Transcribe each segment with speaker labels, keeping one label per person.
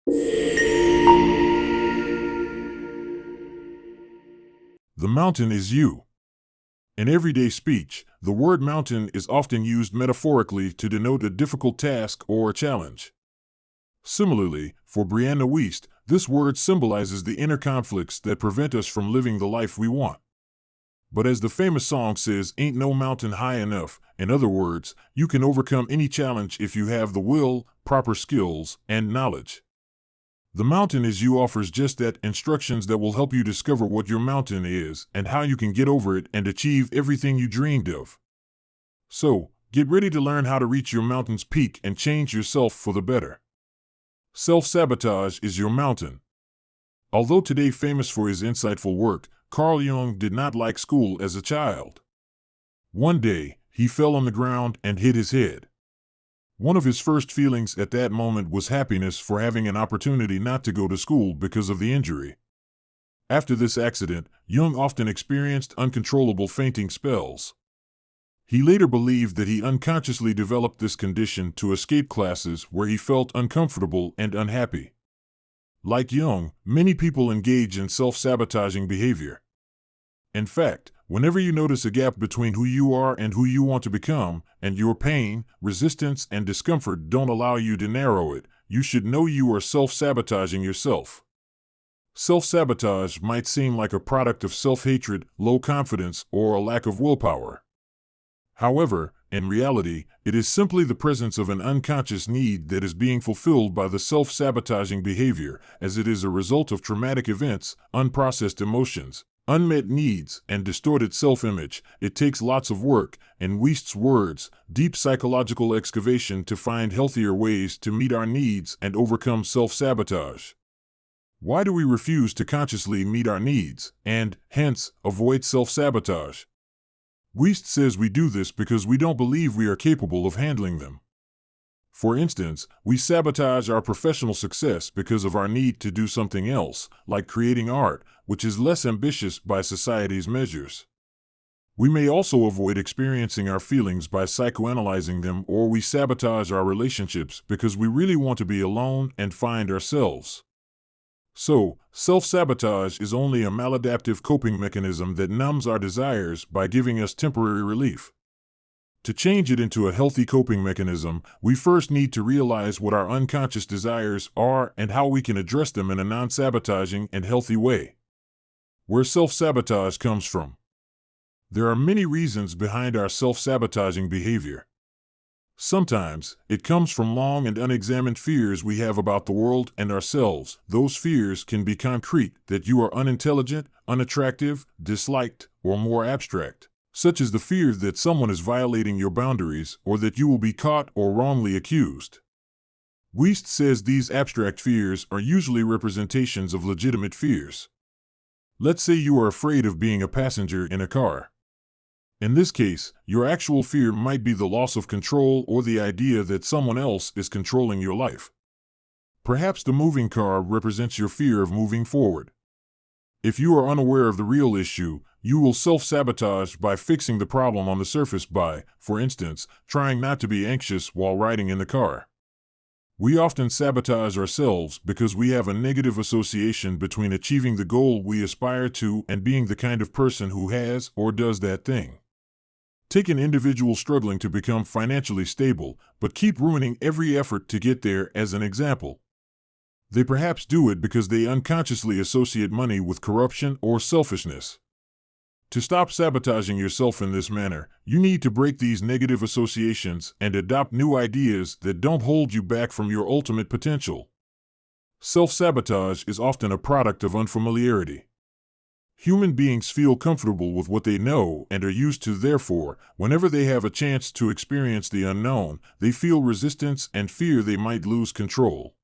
Speaker 1: The mountain is you. In everyday speech, the word mountain is often used metaphorically to denote a difficult task or a challenge. Similarly, for Brianna Wiest, this word symbolizes the inner conflicts that prevent us from living the life we want. But as the famous song says, ain't no mountain high enough. In other words, you can overcome any challenge if you have the will, proper skills, and knowledge. The mountain is you offers just that, instructions that will help you discover what your mountain is and how you can get over it and achieve everything you dreamed of. So, get ready to learn how to reach your mountain's peak and change yourself for the better. Self-sabotage is your mountain. Although today famous for his insightful work, Carl Jung did not like school as a child. One day, he fell on the ground and hit his head. One of his first feelings at that moment was happiness for having an opportunity not to go to school because of the injury. After this accident, Jung often experienced uncontrollable fainting spells. He later believed that he unconsciously developed this condition to escape classes where he felt uncomfortable and unhappy. Like Jung, many people engage in self-sabotaging behavior. In fact, whenever you notice a gap between who you are and who you want to become, and your pain, resistance, and discomfort don't allow you to narrow it, you should know you are self-sabotaging yourself. Self-sabotage might seem like a product of self-hatred, low confidence, or a lack of willpower. However, in reality, it is simply the presence of an unconscious need that is being fulfilled by the self-sabotaging behavior, as it is a result of traumatic events, unprocessed emotions, unmet needs, and distorted self-image. It takes lots of work, in Wiest's words, deep psychological excavation to find healthier ways to meet our needs and overcome self-sabotage. Why do we refuse to consciously meet our needs, and, hence, avoid self-sabotage? Wiest says we do this because we don't believe we are capable of handling them. For instance, we sabotage our professional success because of our need to do something else, like creating art, which is less ambitious by society's measures. We may also avoid experiencing our feelings by psychoanalyzing them, or we sabotage our relationships because we really want to be alone and find ourselves. So, self-sabotage is only a maladaptive coping mechanism that numbs our desires by giving us temporary relief. To change it into a healthy coping mechanism, we first need to realize what our unconscious desires are and how we can address them in a non-sabotaging and healthy way. Where self-sabotage comes from. There are many reasons behind our self-sabotaging behavior. Sometimes, it comes from long and unexamined fears we have about the world and ourselves. Those fears can be concrete, that you are unintelligent, unattractive, disliked, or more abstract, such as the fear that someone is violating your boundaries or that you will be caught or wrongly accused. Wiest says these abstract fears are usually representations of legitimate fears. Let's say you are afraid of being a passenger in a car. In this case, your actual fear might be the loss of control or the idea that someone else is controlling your life. Perhaps the moving car represents your fear of moving forward. If you are unaware of the real issue, you will self-sabotage by fixing the problem on the surface by, for instance, trying not to be anxious while riding in the car. We often sabotage ourselves because we have a negative association between achieving the goal we aspire to and being the kind of person who has or does that thing. Take an individual struggling to become financially stable, but keep ruining every effort to get there as an example. They perhaps do it because they unconsciously associate money with corruption or selfishness. To stop sabotaging yourself in this manner, you need to break these negative associations and adopt new ideas that don't hold you back from your ultimate potential. Self-sabotage is often a product of unfamiliarity. Human beings feel comfortable with what they know and are used to, therefore, whenever they have a chance to experience the unknown, they feel resistance and fear they might lose control.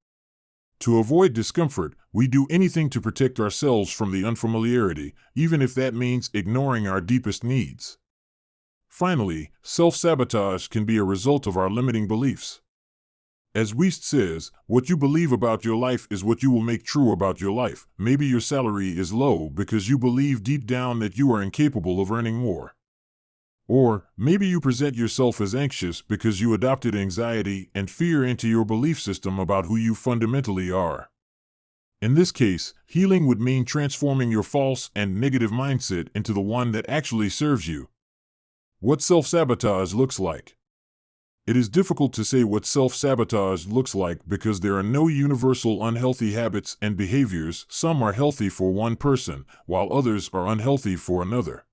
Speaker 1: To avoid discomfort, we do anything to protect ourselves from the unfamiliarity, even if that means ignoring our deepest needs. Finally, self-sabotage can be a result of our limiting beliefs. As Wiest says, what you believe about your life is what you will make true about your life. Maybe your salary is low because you believe deep down that you are incapable of earning more. Or, maybe you present yourself as anxious because you adopted anxiety and fear into your belief system about who you fundamentally are. In this case, healing would mean transforming your false and negative mindset into the one that actually serves you. What self-sabotage looks like. It is difficult to say what self-sabotage looks like because there are no universal unhealthy habits and behaviors. Some are healthy for one person, while others are unhealthy for another.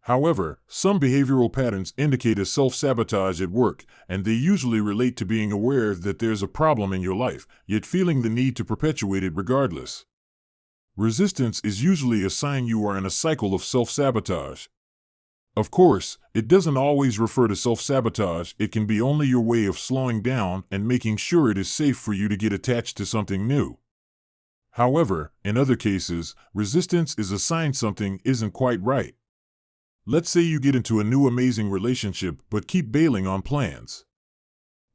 Speaker 1: However, some behavioral patterns indicate a self-sabotage at work, and they usually relate to being aware that there's a problem in your life, yet feeling the need to perpetuate it regardless. Resistance is usually a sign you are in a cycle of self-sabotage. Of course, it doesn't always refer to self-sabotage. It can be only your way of slowing down and making sure it is safe for you to get attached to something new. However, in other cases, resistance is a sign something isn't quite right. Let's say you get into a new amazing relationship but keep bailing on plans.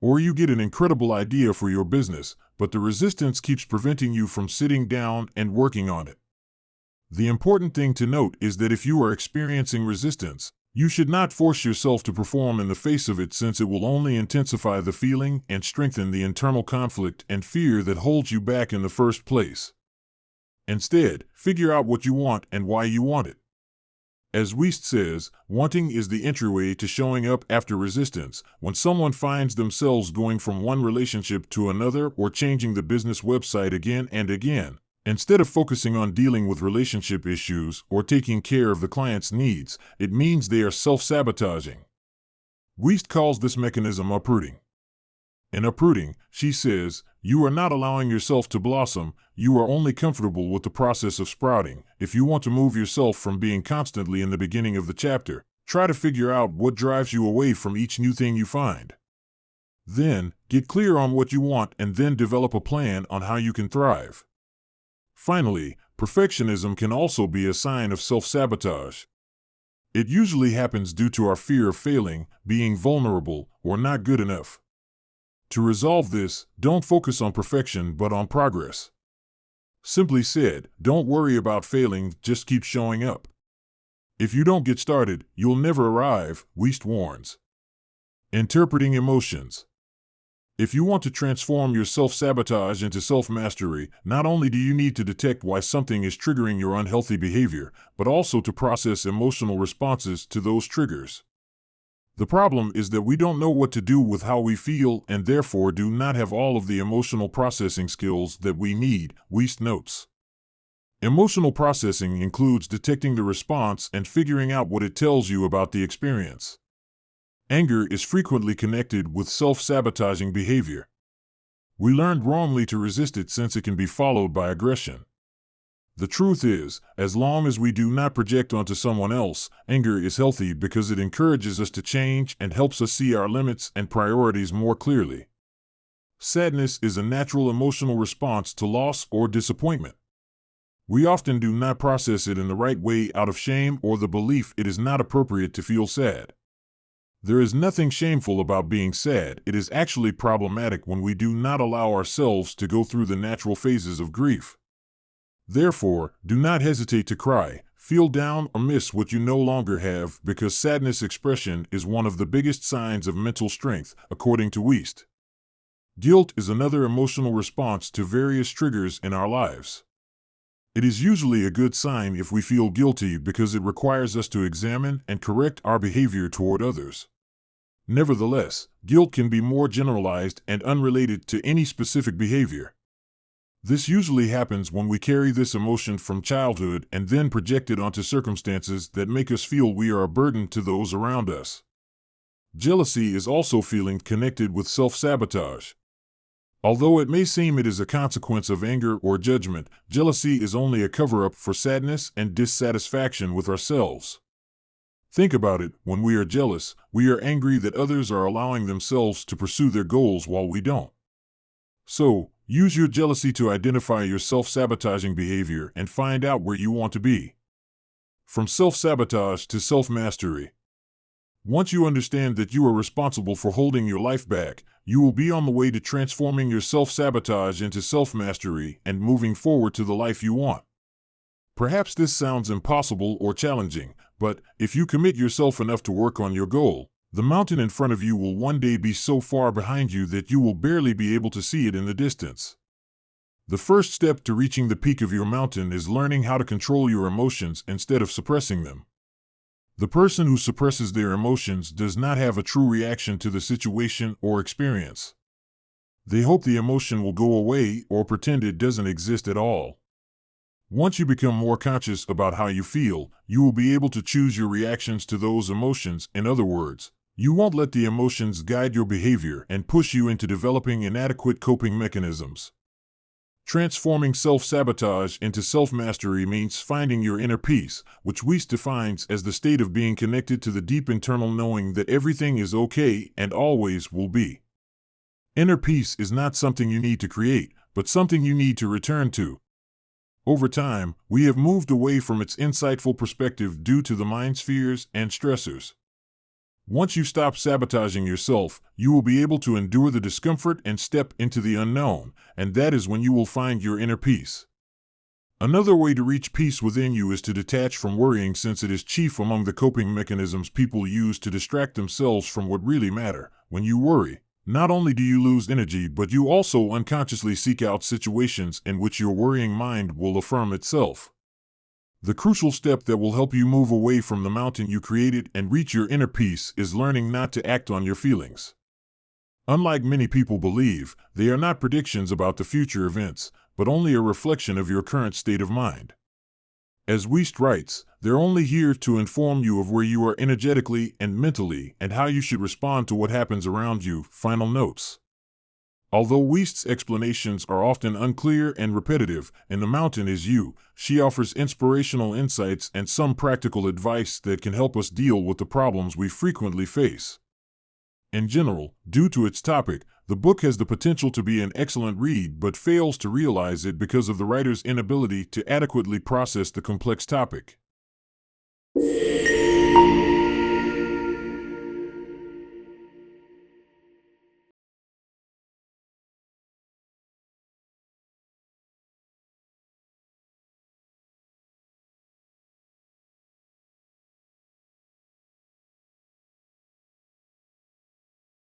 Speaker 1: Or you get an incredible idea for your business, but the resistance keeps preventing you from sitting down and working on it. The important thing to note is that if you are experiencing resistance, you should not force yourself to perform in the face of it, since it will only intensify the feeling and strengthen the internal conflict and fear that holds you back in the first place. Instead, figure out what you want and why you want it. As Wiest says, wanting is the entryway to showing up after resistance. When someone finds themselves going from one relationship to another or changing the business website again and again, instead of focusing on dealing with relationship issues or taking care of the client's needs, it means they are self-sabotaging. Wiest calls this mechanism uprooting. In uprooting, she says, you are not allowing yourself to blossom, you are only comfortable with the process of sprouting. If you want to move yourself from being constantly in the beginning of the chapter, try to figure out what drives you away from each new thing you find. Then, get clear on what you want and then develop a plan on how you can thrive. Finally, perfectionism can also be a sign of self-sabotage. It usually happens due to our fear of failing, being vulnerable, or not good enough. To resolve this, don't focus on perfection but on progress. Simply said, don't worry about failing, just keep showing up. If you don't get started, you'll never arrive, Wiest warns. Interpreting emotions. If you want to transform your self-sabotage into self-mastery, not only do you need to detect why something is triggering your unhealthy behavior, but also to process emotional responses to those triggers. The problem is that we don't know what to do with how we feel and therefore do not have all of the emotional processing skills that we need, Wiest notes. Emotional processing includes detecting the response and figuring out what it tells you about the experience. Anger is frequently connected with self-sabotaging behavior. We learned wrongly to resist it since it can be followed by aggression. The truth is, as long as we do not project onto someone else, anger is healthy because it encourages us to change and helps us see our limits and priorities more clearly. Sadness is a natural emotional response to loss or disappointment. We often do not process it in the right way out of shame or the belief it is not appropriate to feel sad. There is nothing shameful about being sad. It is actually problematic when we do not allow ourselves to go through the natural phases of grief. Therefore, do not hesitate to cry, feel down, or miss what you no longer have, because sadness expression is one of the biggest signs of mental strength, according to Wiest. Guilt is another emotional response to various triggers in our lives. It is usually a good sign if we feel guilty because it requires us to examine and correct our behavior toward others. Nevertheless, guilt can be more generalized and unrelated to any specific behavior. This usually happens when we carry this emotion from childhood and then project it onto circumstances that make us feel we are a burden to those around us. Jealousy is also feeling connected with self-sabotage. Although it may seem it is a consequence of anger or judgment, jealousy is only a cover-up for sadness and dissatisfaction with ourselves. Think about it, when we are jealous, we are angry that others are allowing themselves to pursue their goals while we don't. So, use your jealousy to identify your self-sabotaging behavior and find out where you want to be. From self-sabotage to self-mastery. Once you understand that you are responsible for holding your life back, you will be on the way to transforming your self-sabotage into self-mastery and moving forward to the life you want. Perhaps this sounds impossible or challenging, but if you commit yourself enough to work on your goal, the mountain in front of you will one day be so far behind you that you will barely be able to see it in the distance. The first step to reaching the peak of your mountain is learning how to control your emotions instead of suppressing them. The person who suppresses their emotions does not have a true reaction to the situation or experience. They hope the emotion will go away or pretend it doesn't exist at all. Once you become more conscious about how you feel, you will be able to choose your reactions to those emotions. In other words, you won't let the emotions guide your behavior and push you into developing inadequate coping mechanisms. Transforming self-sabotage into self-mastery means finding your inner peace, which Wiest defines as the state of being connected to the deep internal knowing that everything is okay and always will be. Inner peace is not something you need to create, but something you need to return to. Over time, we have moved away from its insightful perspective due to the mind's fears and stressors. Once you stop sabotaging yourself, you will be able to endure the discomfort and step into the unknown, and that is when you will find your inner peace. Another way to reach peace within you is to detach from worrying, since it is chief among the coping mechanisms people use to distract themselves from what really matters. When you worry, not only do you lose energy, but you also unconsciously seek out situations in which your worrying mind will affirm itself. The crucial step that will help you move away from the mountain you created and reach your inner peace is learning not to act on your feelings. Unlike many people believe, they are not predictions about the future events, but only a reflection of your current state of mind. As Wiest writes, they're only here to inform you of where you are energetically and mentally and how you should respond to what happens around you. Final notes. Although Wiest's explanations are often unclear and repetitive, in The Mountain Is You, she offers inspirational insights and some practical advice that can help us deal with the problems we frequently face. In general, due to its topic, the book has the potential to be an excellent read but fails to realize it because of the writer's inability to adequately process the complex topic.